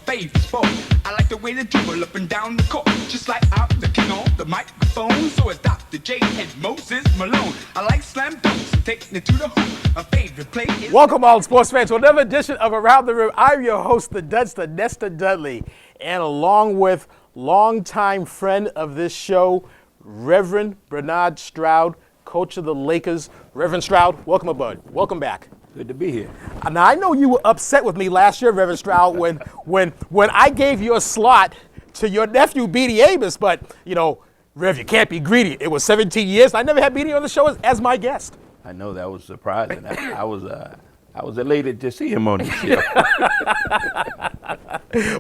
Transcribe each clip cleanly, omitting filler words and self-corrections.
favorite sport. I like the way they dribble up and down the court, just like I'm the king on the microphone. So it's Dr. J and Moses Malone. I like slam dunks and taking it to the hoop. My favorite play is... Welcome all sports fans to another edition of Around the Rim. I'm your host, the Dudster, Nestor Dudley, and along with longtime friend of this show, Reverend Bernard Stroud, coach of the Lakers. Reverend Stroud, welcome aboard. Welcome back. Good to be here. Now, I know you were upset with me last year, Reverend Stroud, when I gave your slot to your nephew, Beanie Amos, but, you know, Rev, you can't be greedy. It was 17 years. I never had Beanie on the show as my guest. I know that was surprising. I was elated to see him on the show.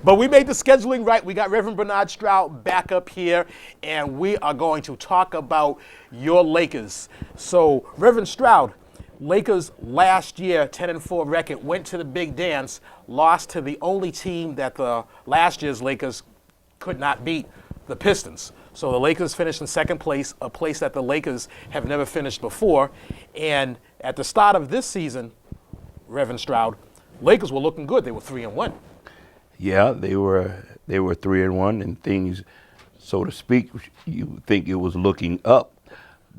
But we made the scheduling right. We got Reverend Bernard Stroud back up here, and we are going to talk about your Lakers. So, Reverend Stroud, Lakers last year, 10-4 record, went to the big dance, lost to the only team that the last year's Lakers could not beat, the Pistons. So the Lakers finished in second place, a place that the Lakers have never finished before. And at the start of this season, Reverend Stroud, Lakers were looking good. They were 3-1. Yeah, they were 3-1, and things, so to speak, you think it was looking up.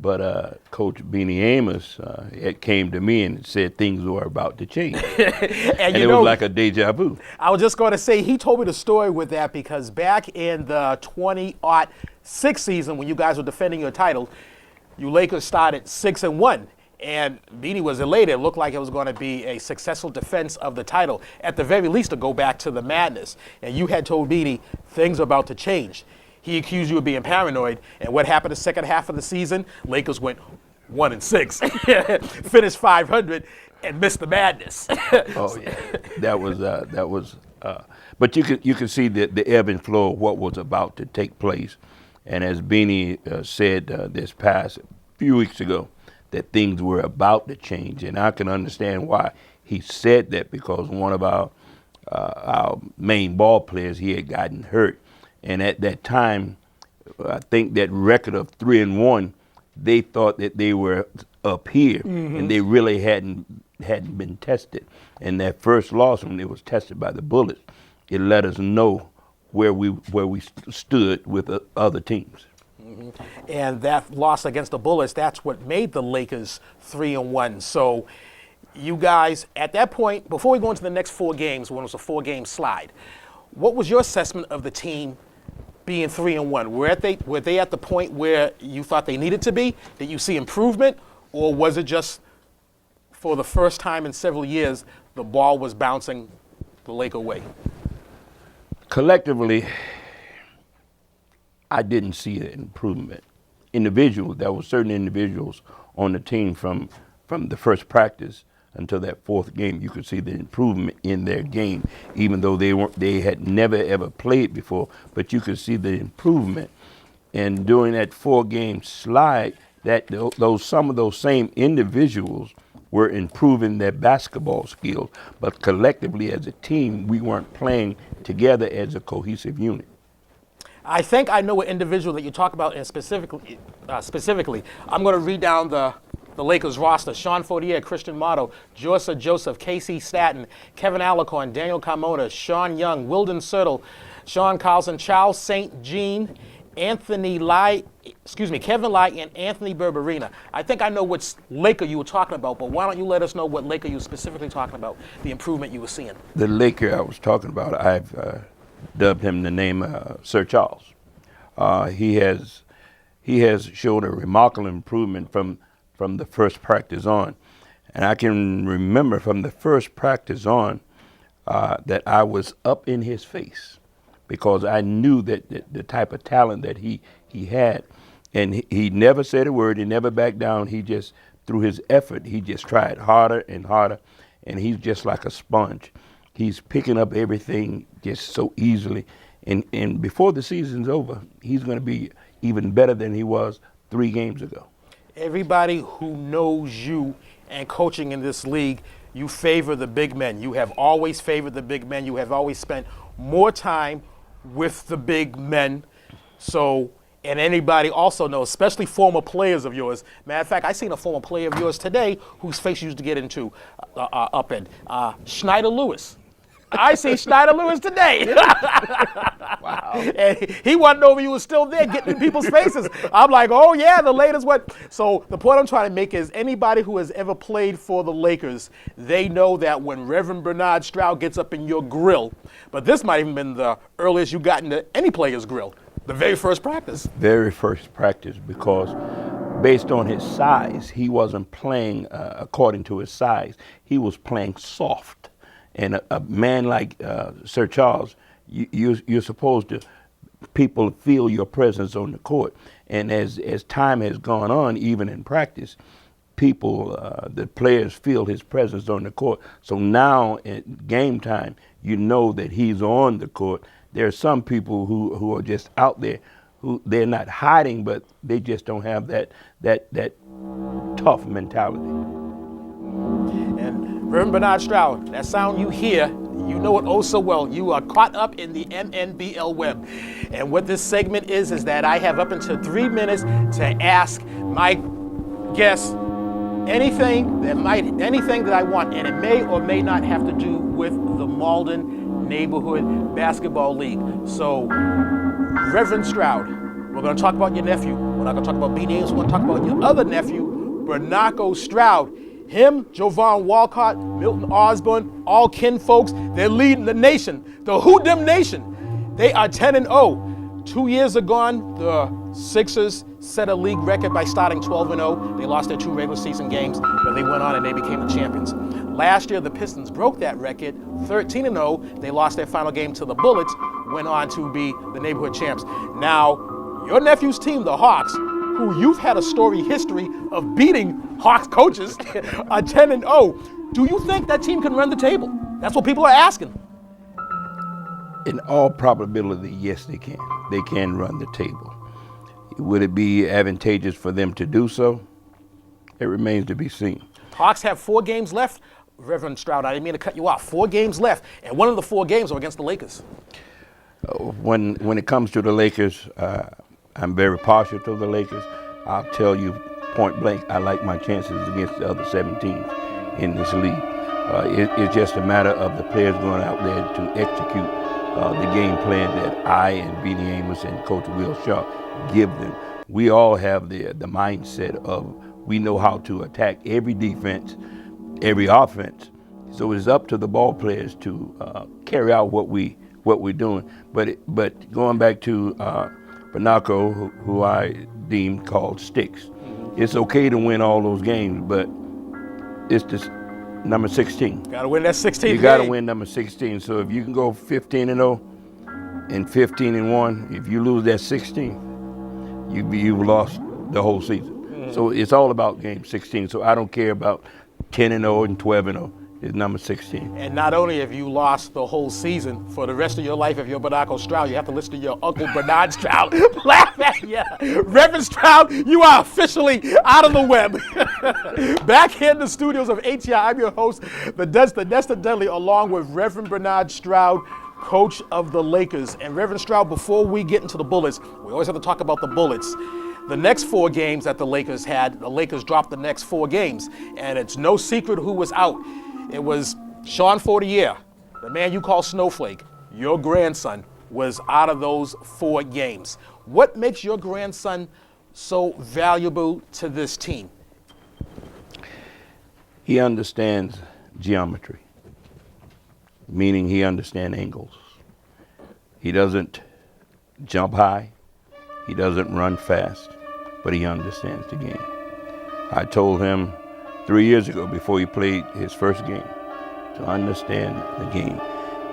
But Coach Beanie Amos it came to me and said things were about to change. and it was like a deja vu. I was just going to say, he told me the story with that because back in the 2006 season when you guys were defending your title, you Lakers started 6-1. And Beanie was elated. It looked like it was going to be a successful defense of the title, at the very least to go back to the madness. And you had told Beanie things are about to change. He accused you of being paranoid, and what happened the second half of the season? Lakers went 1-6, finished 500, and missed the madness. Oh yeah, that was. But you could see the ebb and flow of what was about to take place, and as Beanie said this past few weeks ago, that things were about to change, and I can understand why he said that because one of our main ball players, he had gotten hurt. And at that time, I think that record of 3-1, they thought that they were up here, and they really hadn't been tested. And that first loss, when it was tested by the Bullets, it let us know where we stood with the other teams. And that loss against the Bullets, that's what made the Lakers 3-1. So you guys, at that point, before we go into the next 4 games, when it was a 4-game slide, what was your assessment of the team being 3-1? Were they at the point where you thought they needed to be? Did you see improvement, or was it just for the first time in several years the ball was bouncing the Laker way? Collectively, I didn't see an improvement. There were certain individuals on the team from the first practice until that 4th game, you could see the improvement in their game, even though they had never ever played before, but you could see the improvement. And during that 4-game slide, some of those same individuals were improving their basketball skills, but collectively as a team, we weren't playing together as a cohesive unit. I think I know what individual that you talk about, and specifically, I'm going to read down the Lakers roster: Sean Fortier, Christian Motto, Joseph, Casey Staton, Kevin Alicorn, Daniel Carmona, Sean Young, Wilden Sertle, Sean Carlson, Charles St. Jean, Kevin Lai, and Anthony Berberina. I think I know which Laker you were talking about, but why don't you let us know what Laker you were specifically talking about, the improvement you were seeing? The Laker I was talking about, I've dubbed him the name Sir Charles. He has showed a remarkable improvement from the first practice on. And I can remember from the first practice on that I was up in his face because I knew that the type of talent that he had. And he never said a word, he never backed down. He just, through his effort, he just tried harder and harder, and he's just like a sponge. He's picking up everything just so easily. And before the season's over, he's going to be even better than he was 3 games ago. Everybody who knows you and coaching in this league, you favor the big men. You have always favored the big men. You have always spent more time with the big men. So, and anybody also knows, especially former players of yours. Matter of fact, I seen a former player of yours today whose face you used to get into up in. Schneider Lewis. I see Schneider Lewis today. Wow. And he wanted to know if you was still there getting in people's faces. I'm like, oh yeah, the Lakers what? So the point I'm trying to make is anybody who has ever played for the Lakers, they know that when Reverend Bernard Stroud gets up in your grill, but this might even been the earliest you got into any player's grill, the very first practice. Very first practice, because based on his size, he wasn't playing according to his size. He was playing soft. And a man like Sir Charles, you're supposed to, people feel your presence on the court. And as time has gone on, even in practice, people, the players feel his presence on the court. So now at game time, you know that he's on the court. There are some people who are just out there, who they're not hiding, but they just don't have that tough mentality. And Reverend Bernard Stroud, that sound you hear, you know it oh so well. You are caught up in the MNBL web. And what this segment is that I have up until 3 minutes to ask my guests anything that I want, and it may or may not have to do with the Malden Neighborhood Basketball League. So, Reverend Stroud, we're going to talk about your nephew. We're not going to talk about B-names. We're going to talk about your other nephew, Bernardo Stroud. Him, Jovan Walcott, Milton Osborne, all kin folks, they're leading the nation, the Hoodem Nation. They are 10-0. 2 years ago, the Sixers set a league record by starting 12-0. They lost their 2 regular season games, but they went on and they became the champions. Last year, the Pistons broke that record, 13-0. They lost their final game to the Bullets, went on to be the neighborhood champs. Now, your nephew's team, the Hawks, who you've had a storied history of beating Hawks coaches, are 10-0. Do you think that team can run the table? That's what people are asking. In all probability, yes, they can. They can run the table. Would it be advantageous for them to do so? It remains to be seen. Hawks have 4 games left. Reverend Stroud, I didn't mean to cut you off. 4 games left, and one of the 4 games are against the Lakers. When it comes to the Lakers, I'm very partial to the Lakers. I'll tell you point blank, I like my chances against the other 17 in this league. It's just a matter of the players going out there to execute the game plan that I and Beanie Amos and Coach Will Shaw give them. We all have the mindset of we know how to attack every defense, every offense. So it's up to the ball players to carry out what we're doing. But going back to Bernardo, who I deem called Sticks, it's okay to win all those games, but it's just number 16. Got to win that 16. You got to win number 16. So if you can go 15-0 and 15-1, if you lose that 16, you've lost the whole season. So it's all about game 16. So I don't care about 10-0 and 12-0. It's number 16. And not only have you lost the whole season, for the rest of your life, if you're Bernardo Stroud, you have to listen to your uncle Bernard Stroud laugh at you. Reverend Stroud, you are officially out of the web. Back here in the studios of HI, I'm your host, the Nesta Dudley, along with Reverend Bernard Stroud, coach of the Lakers. And Reverend Stroud, before we get into the Bullets, we always have to talk about the Bullets. The next 4 games that the Lakers had, the Lakers dropped the next 4 games. And it's no secret who was out. It was Sean Fortier, the man you call Snowflake. Your grandson was out of those 4 games. What makes your grandson so valuable to this team? He understands geometry, meaning he understands angles. He doesn't jump high. He doesn't run fast, but he understands the game. I told him 3 years ago, before he played his first game, to understand the game.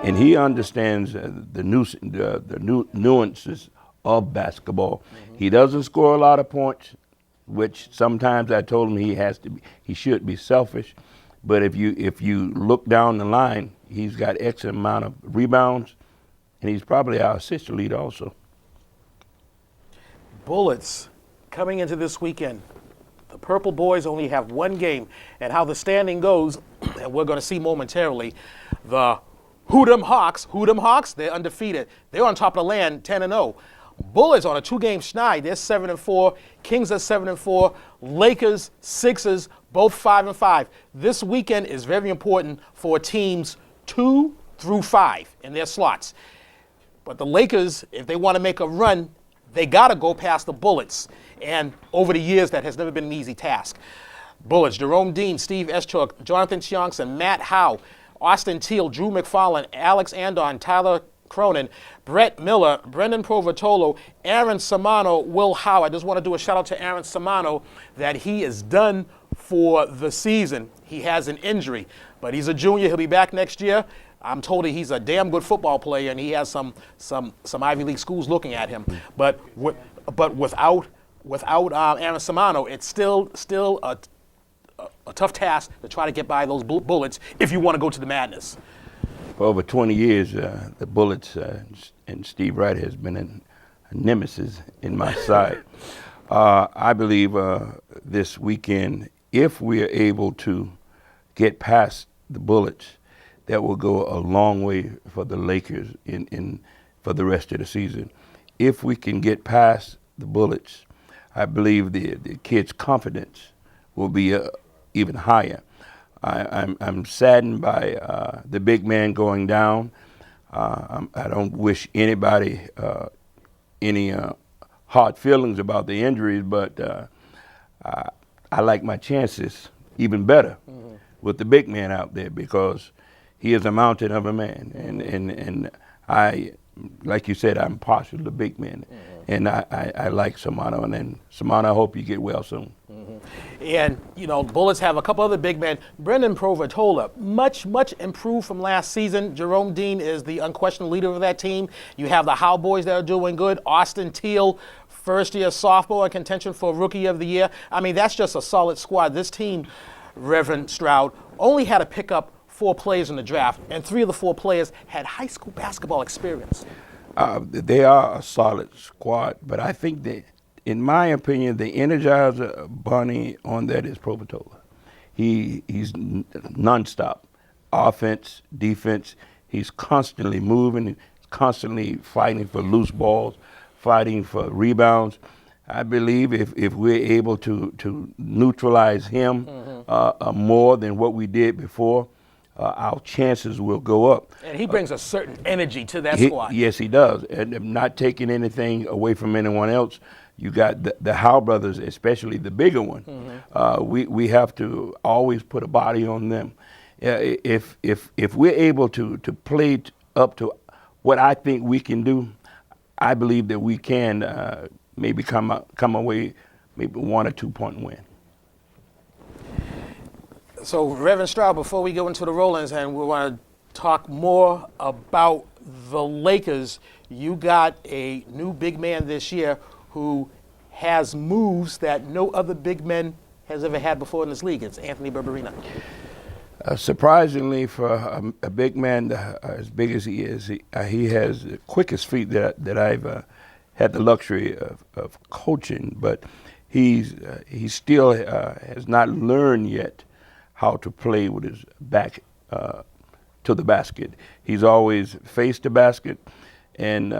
And he understands the nuances of basketball. He doesn't score a lot of points, which sometimes I told him he should be selfish. But if you look down the line, he's got X amount of rebounds, and he's probably our assist leader also. Bullets Coming into this weekend. The Purple Boys only have 1 game, and how the standing goes, and we're going to see momentarily, the Hoodem Hawks, they're undefeated. They're on top of the land, 10-0. Bullets on a 2-game schneid, they're 7-4. Kings are 7-4. Lakers, Sixers, both 5-5. This weekend is very important for teams 2 through 5 in their slots. But the Lakers, if they want to make a run, they got to go past the Bullets. And over the years, that has never been an easy task. Bullets, Jerome Dean, Steve Eschuk, Jonathan Chionson, Matt Howe, Austin Teal, Drew McFarlane, Alex Andon, Tyler Cronin, Brett Miller, Brendan Provatolo, Aaron Samano, Will Howe. I just want to do a shout out to Aaron Samano that he is done for the season. He has an injury, but he's a junior. He'll be back next year. I'm told he's a damn good football player, and he has some Ivy League schools looking at him. But without Aaron Samano, it's still a tough task to try to get by those Bullets if you want to go to the madness. For over 20 years, the Bullets and Steve Wright has been a nemesis in my side. I believe this weekend, if we are able to get past the Bullets, that will go a long way for the Lakers for the rest of the season. If we can get past the Bullets, I believe the kids' confidence will be even higher. I'm saddened by the big man going down. I don't wish anybody any hard feelings about the injuries, but I like my chances even better with the big man out there because he is a mountain of a man, and I, like you said, I'm partial to big men, and I like Samano, and Samano, I hope you get well soon. And, Bullets have a couple other big men. Brendan Provatola, much improved from last season. Jerome Dean is the unquestioned leader of that team. You have the Howe boys that are doing good. Austin Teal, first-year sophomore in contention for Rookie of the Year. I mean, that's just a solid squad. This team, Reverend Stroud, only had to pick up 4 players in the draft, and 3 of the 4 players had high school basketball experience. They are a solid squad, but I think that, in my opinion, the energizer bunny on that is Provatola. He's nonstop, offense, defense. He's constantly moving, constantly fighting for loose balls, fighting for rebounds. I believe if we're able to neutralize him more than what we did before, our chances will go up. And he brings a certain energy to that squad. Yes, he does. And I'm not taking anything away from anyone else. You got the Howe brothers, especially the bigger one. We have to always put a body on them. If we're able to play up to what I think we can do, I believe that we can maybe come away maybe 1 or 2 point win. So, Reverend Stroud, before we go into the Rollins, and we want to talk more about the Lakers, you got a new big man this year who has moves that no other big man has ever had before in this league. It's Anthony Barberina. Surprisingly, for a big man as big as he is, he has the quickest feet that I've had the luxury of coaching, but he still has not learned yet how to play with his back to the basket. He's always faced the basket, and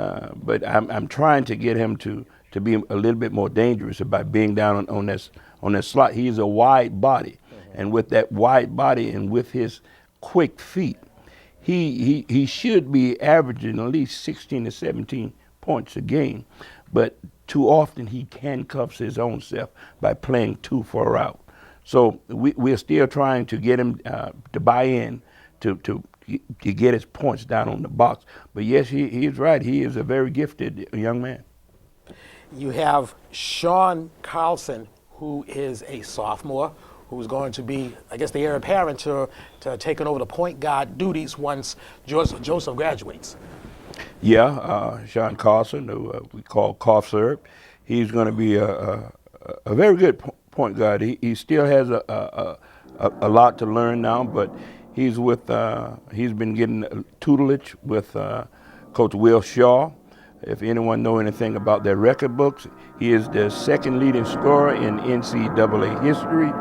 but I'm trying to get him to be a little bit more dangerous by being down on that slot. He's a wide body, and with that wide body and with his quick feet, he should be averaging at least 16 to 17 points a game, but too often he handcuffs his own self by playing too far out. So we're still trying to get him to buy in to get his points down on the box. But yes, he is right. He is a very gifted young man. You have Sean Carlson, who is a sophomore, who's going to be, I guess, the heir apparent to taking over the point guard duties once Joseph graduates. Yeah, Sean Carlson, who we call Cough Syrup, he's going to be a very good point guard. He still has a lot to learn now, but he's been getting tutelage with Coach Will Shaw. If anyone know anything about their record books, he is the second leading scorer in NCAA history.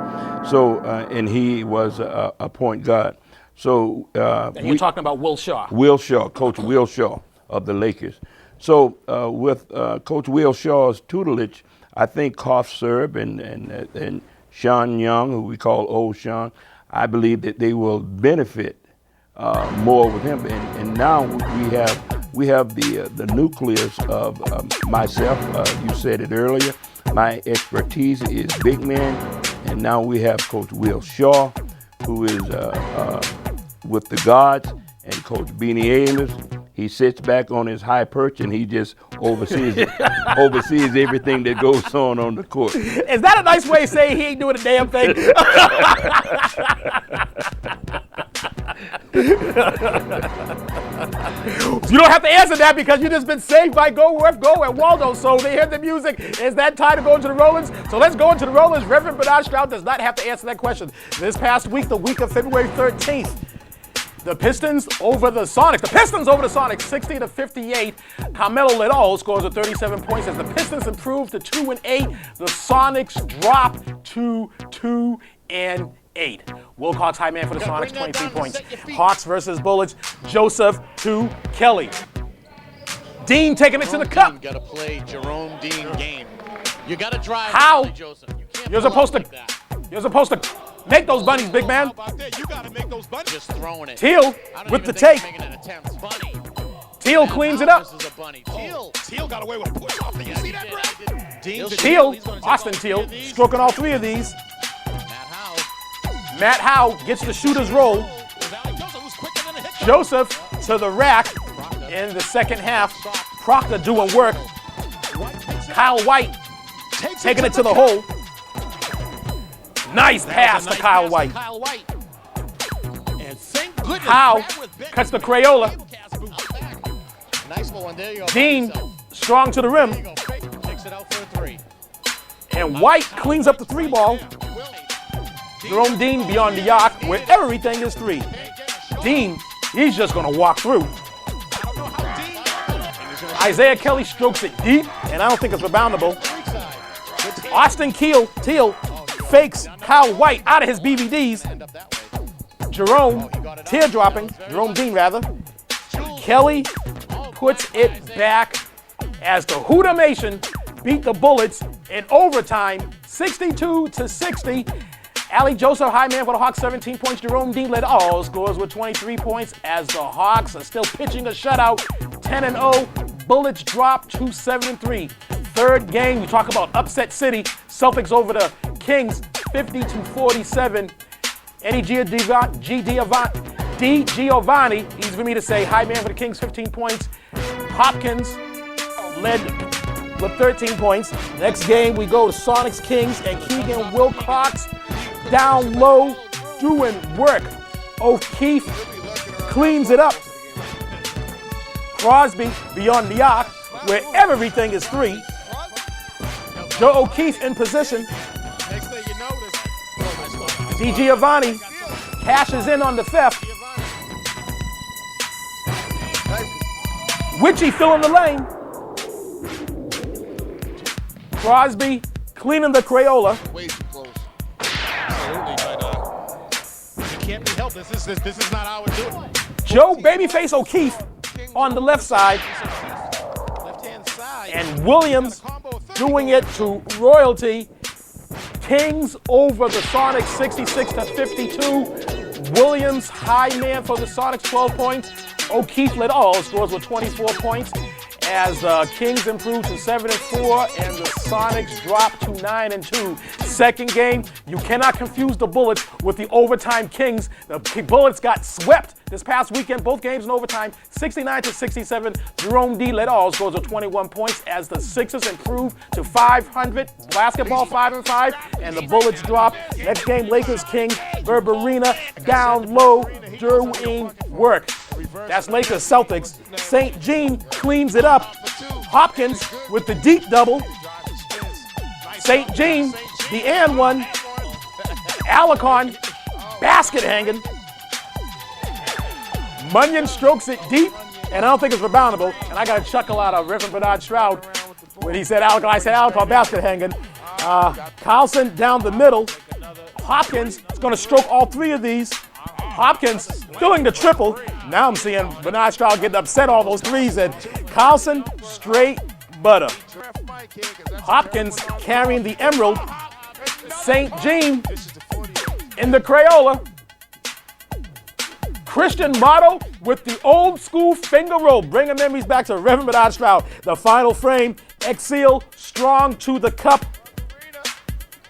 So, and he was a point guard. So, and you're talking about Will Shaw. Will Shaw, Coach Will Shaw of the Lakers. So, with Coach Will Shaw's tutelage, I think Cough Syrup and Sean Young, who we call Old Sean, I believe that they will benefit more with him. And now we have the nucleus of myself. You said it earlier. My expertise is big man, and now we have Coach Will Shaw, who is with the guards, and Coach Beanie Amos. He sits back on his high perch and he just oversees everything that goes on the court. Is that a nice way of saying he ain't doing a damn thing? You don't have to answer that because you just been saved by Go Ref Go and Waldo. So they hear the music. Is that time to go into the Rollins? So let's go into the Rollins. Reverend Bernard Stroud does not have to answer that question. This past week, the week of February 13th, the Pistons over the Sonics. The Pistons over the Sonics, 60-58. Carmelo Leal scores with 37 points as the Pistons improve to 2-8. The Sonics drop to 2-8. Wilcox, high man for the Sonics, 23 points. Hawks versus Bullets. Joseph to Kelly. Dean taking it to the cup. You got to play Jerome Dean game. You got to drive. How? Joseph. You can't You're supposed to. like that. You're supposed to make those bunnies, big man. You gotta make those bunnies. Just throwing it. Teal I don't with even the think take. making an attempt. It's funny. Teal cleans it up. This is a bunny. Teal. Teal got away with a push off. You see that, Brad? Dean Teal, Austin Teal, stroking all three of these. Matt Howe. Matt Howe gets the shooter's roll. Joseph to the rack in the second half. Proctor doing work. Kyle White taking it to the hole. Nice pass to Kyle White. And thank goodness. Howe cuts the Crayola. Nice one. There you go. Dean strong to the rim. There you go. Takes it out for a three. And White cleans up the three ball. Jerome Dean beyond the arc where everything is three. Dean, he's just going to walk through. Isaiah Kelly strokes it deep, and I don't think it's reboundable. Austin Teal fakes Kyle White out of his BVDs. Jerome teardropping, Jerome Dean rather. Kelly puts it back as the Hootamation beat the Bullets in overtime, 62-60. Ali Joseph, high man for the Hawks, 17 points. Jerome Dean led all scores with 23 points as the Hawks are still pitching a shutout, 10-0. Bullets drop to 7-3. Third game, we talk about upset city. Celtics over the Kings, 50-47. Eddie Giovanni, easy for me to say, high man for the Kings, 15 points. Hopkins led with 13 points. Next game, we go to Sonics Kings and Keegan Wilcox down low doing work. O'Keefe cleans it up. Crosby beyond the arc where everything is three. Joe O'Keefe in position. Next thing you notice. DiGiovanni cashes in on the theft. Witchy filling the lane. Crosby cleaning the Crayola. Way too close. Absolutely, but it can't be helped. This is not how we do it. Joe Babyface O'Keefe on the left side. Left-hand side. And Williams doing it to royalty. Kings over the Sonics 66-52. Williams, high man for the Sonics, 12 points. O'Keefe led all, scores with 24 points. As Kings improve to 7-4 and the Sonics drop to 9-2. Second game, you cannot confuse the Bullets with the overtime Kings. The Bullets got swept this past weekend, both games in overtime, 69-67. Jerome D led all, scores with 21 points as the Sixers improve to 500. Basketball 5-5, and the Bullets drop. Next game, Lakers Kings, Berberina down low, doing work. That's Lakers Celtics. St. Jean cleans it up. Hopkins with the deep double. St. Jean, the and one. Alicon, basket hanging. Munyon strokes it deep, and I don't think it's reboundable. And I got a chuckle out of Reverend Bernard Stroud when he said Alicon. I said Alicon, basket hanging. Carlson down the middle. Hopkins is going to stroke all three of these. Hopkins doing the triple. Now I'm seeing Bernard Stroud getting upset all those threes. And Carlson, straight butter. Hopkins carrying the emerald. St. Jean in the Crayola. Christian motto with the old school finger roll, bringing memories back to Reverend Bernard Stroud. The final frame, Exil, strong to the cup.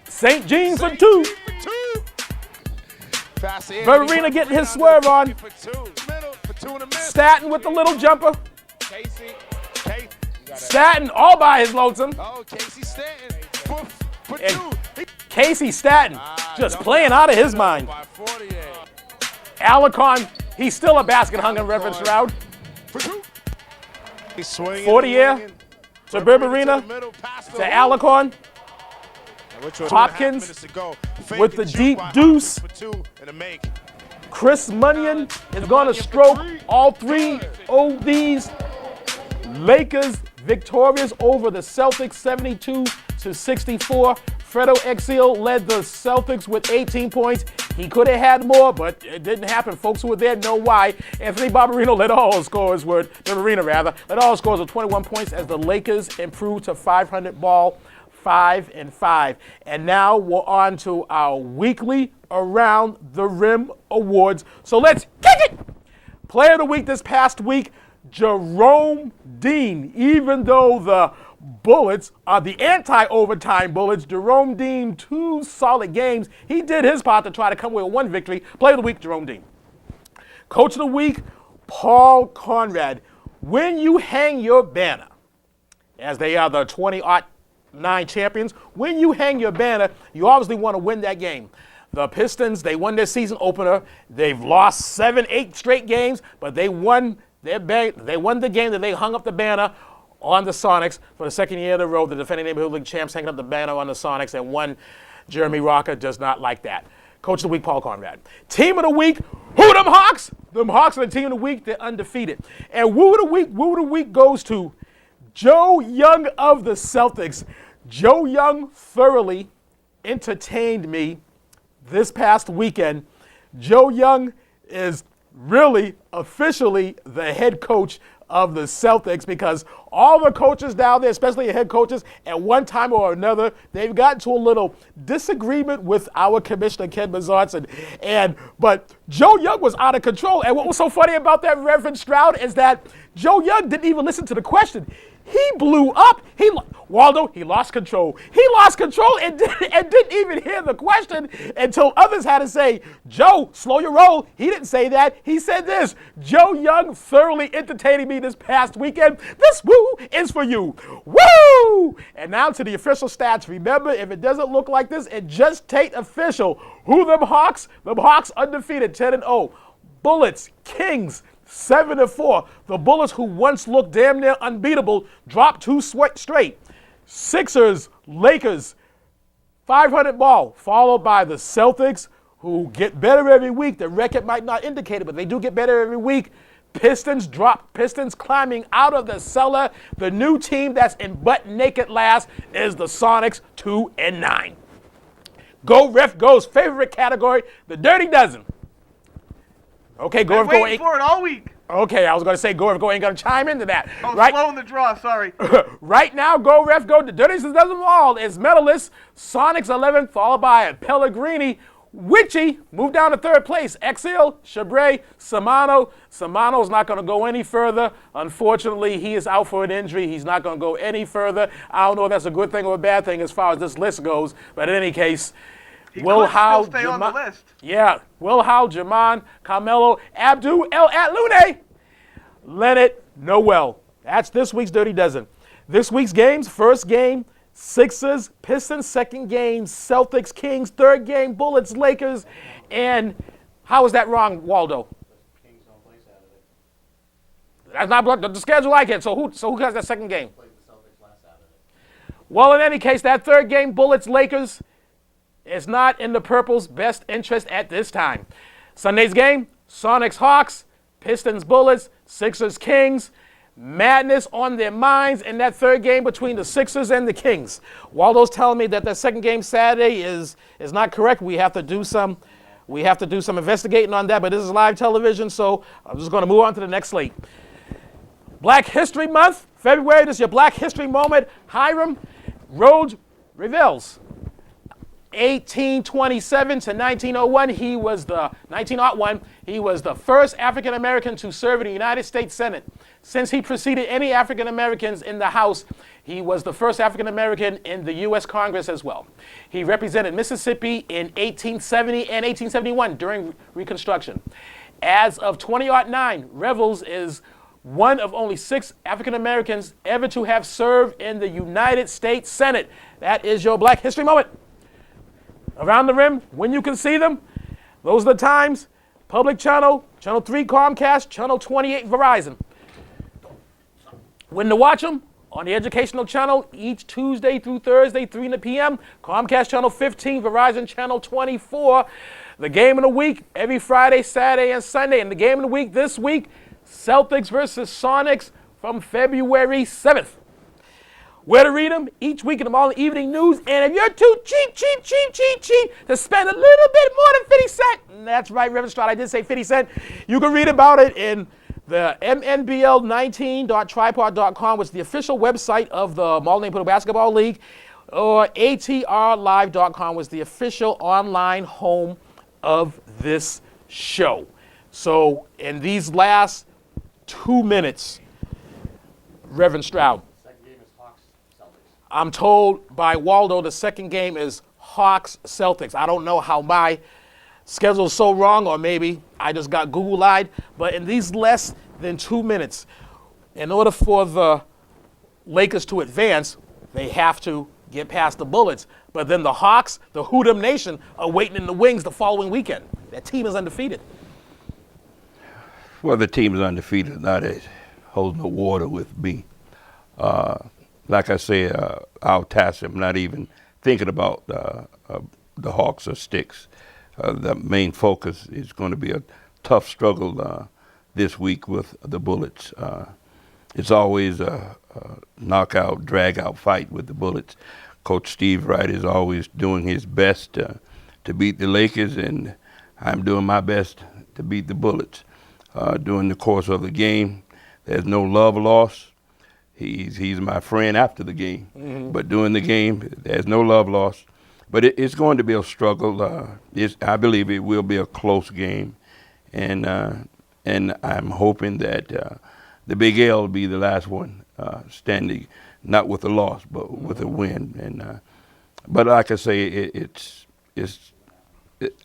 St. Jean for two. Verena getting his swerve on. Staten with the little jumper. Staten all by his lonesome. Oh, Casey Staten. For two. Casey Staten just playing out of his mind. Alarcon, he's still a basket hung in Reverend Stroud. He's swinging. 40-year to Berberina, to Alarcon. Hopkins with the deep deuce. Chris Munyon is going to stroke all three ODs. Lakers victorious over the Celtics 72-64. Fredo Exil led the Celtics with 18 points. He could have had more, but it didn't happen. Folks who were there know why. Anthony Barbarino led all scores led all scores with 21 points as the Lakers improved to 500 ball, 5-5. And now we're on to our weekly Around the Rim awards. So let's kick it! Player of the week this past week, Jerome Dean. Even though the Bullets are the anti-overtime Bullets, Jerome Dean, 2 solid games. He did his part to try to come away with 1 victory. Player of the week, Jerome Dean. Coach of the week, Paul Conrad. When you hang your banner, as they are the 20-9 champions, when you hang your banner, you obviously want to win that game. The Pistons, they won their season opener. They've lost 7-8 straight games, but they won the game that they hung up the banner on the Sonics for the second year in a row. The defending Neighborhood League champs hanging up the banner on the Sonics, and one Jeremy Rocker does not like that. Coach of the week, Paul Conrad. Team of the week, who them Hawks? Them Hawks are the team of the week. They're undefeated. And woo of the week goes to Joe Young of the Celtics. Joe Young thoroughly entertained me this past weekend. Joe Young is really officially the head coach of the Celtics, because all the coaches down there, especially the head coaches, at one time or another, they've gotten to a little disagreement with our commissioner, Ken Mazzarz, but Joe Young was out of control. And what was so funny about that, Reverend Stroud, is that Joe Young didn't even listen to the question. He blew up. He lost control. He lost control and didn't even hear the question until others had to say, Joe, slow your roll. He didn't say that. He said this. Joe Young thoroughly entertaining me this past weekend. This woo is for you. Woo! And now to the official stats. Remember, if it doesn't look like this, it just take official. Who them Hawks? Them Hawks undefeated, 10-0. Bullets, Kings, 7-4. The Bullets, who once looked damn near unbeatable, dropped 2 straight. Sixers, Lakers, 500 ball, followed by the Celtics, who get better every week. The record might not indicate it, but they do get better every week. Pistons climbing out of the cellar. The new team that's in butt naked last is the Sonics, 2-9. Go Ref Go's favorite category, the Dirty Dozen. Okay, Go Ref Go waiting for it all week. Okay, I was going to say Go Ref Go ain't going to chime into that. I was right? slow in the draw, sorry. Right now, Go Ref Go, the Dirty Dozen all is medalists. Sonics 11, followed by Pellegrini. Witchy moved down to 3rd place. Exil, Chabre, Samano. Samano's not going to go any further. Unfortunately, he is out for an injury. He's not going to go any further. I don't know if that's a good thing or a bad thing as far as this list goes, but in any case, Will Howe, stay on the list. Yeah, Will Howe, Jaman, Carmelo, Abdu, El Atlune, Leonard, Noel. That's this week's Dirty Dozen. This week's games, first game, Sixers, Pistons, second game, Celtics, Kings, third game, Bullets, Lakers, and how is that wrong, Waldo? Kings don't play Saturday. That's not the schedule I get. So who has that second game? Played the Celtics last Saturday. Well, in any case, that third game, Bullets, Lakers, is not in the Purple's best interest at this time. Sunday's game, Sonics, Hawks, Pistons, Bullets, Sixers, Kings. Madness on their minds in that third game between the Sixers and the Kings. Waldo's telling me that that second game Saturday is not correct. We have to do some investigating on that, but this is live television, so I'm just going to move on to the next slate. Black History Month, February, this is your Black History moment. Hiram Rhodes Revels. 1827 to 1901, he was the 1901. He was the first African American to serve in the United States Senate. Since he preceded any African Americans in the House, he was the first African American in the U.S. Congress as well. He represented Mississippi in 1870 and 1871 during Reconstruction. As of 2009, Revels is one of only 6 African Americans ever to have served in the United States Senate. That is your Black History Moment. Around the Rim, when you can see them, those are the times. Public Channel, Channel 3 Comcast, Channel 28 Verizon. When to watch them? On the Educational Channel each Tuesday through Thursday, 3 p.m. Comcast Channel 15, Verizon Channel 24. The game of the week every Friday, Saturday, and Sunday. And the game of the week this week, Celtics versus Sonics from February 7th. Where to read them? Each week in the Morning Evening News. And if you're too cheap to spend a little bit more than 50 cents, that's right, Reverend Stroud, I did say 50 cents, you can read about it in the MNBL19.tripod.com, which is the official website of the Malden Pro Basketball League, or ATRlive.com, which is the official online home of this show. So in these last 2 minutes, Reverend Stroud, Second game is Hawks Celtics. I'm told by Waldo the second game is Hawks Celtics. I don't know how my schedule is so wrong, or maybe I just got Google-eyed, but in these less than 2 minutes, in order for the Lakers to advance, they have to get past the Bullets. But then the Hawks, the Hood'em Nation, are waiting in the wings the following weekend. That team is undefeated. Well, the team is undefeated. Now they holds no water with me. Like I say, I'll task them not even thinking about the Hawks or Sticks. The main focus is going to be a tough struggle this week with the Bullets. It's always a knockout, drag-out fight with the Bullets. Coach Steve Wright is always doing his best to beat the Lakers, and I'm doing my best to beat the Bullets. During the course of the game, there's no love lost. He's my friend after the game, but during the game, there's no love lost. But it's going to be a struggle. I believe it will be a close game, and I'm hoping that the Big L will be the last one standing, not with a loss, but with a win. And but like I say,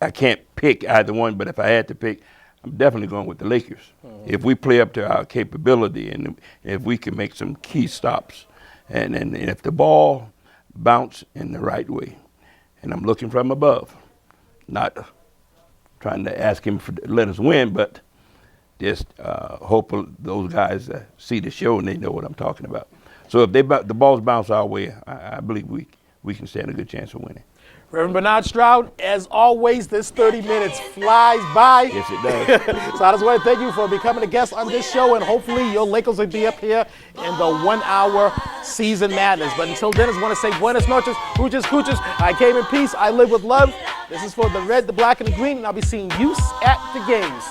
I can't pick either one. But if I had to pick, I'm definitely going with the Lakers. If we play up to our capability, and if we can make some key stops, and if the ball bounce in the right way. And I'm looking from above, not trying to ask him to let us win, but just hope those guys see the show and they know what I'm talking about. So if the balls bounce our way, I believe we can stand a good chance of winning. Reverend Bernard Stroud, as always, this 30 minutes flies by. Yes, it does. So I just want to thank you for becoming a guest on this show, and hopefully your Lakers will be up here in the 1 hour season madness. But until then, I just want to say buenas noches, hooches, cooches. I came in peace. I live with love. This is for the red, the black, and the green, and I'll be seeing you at the games.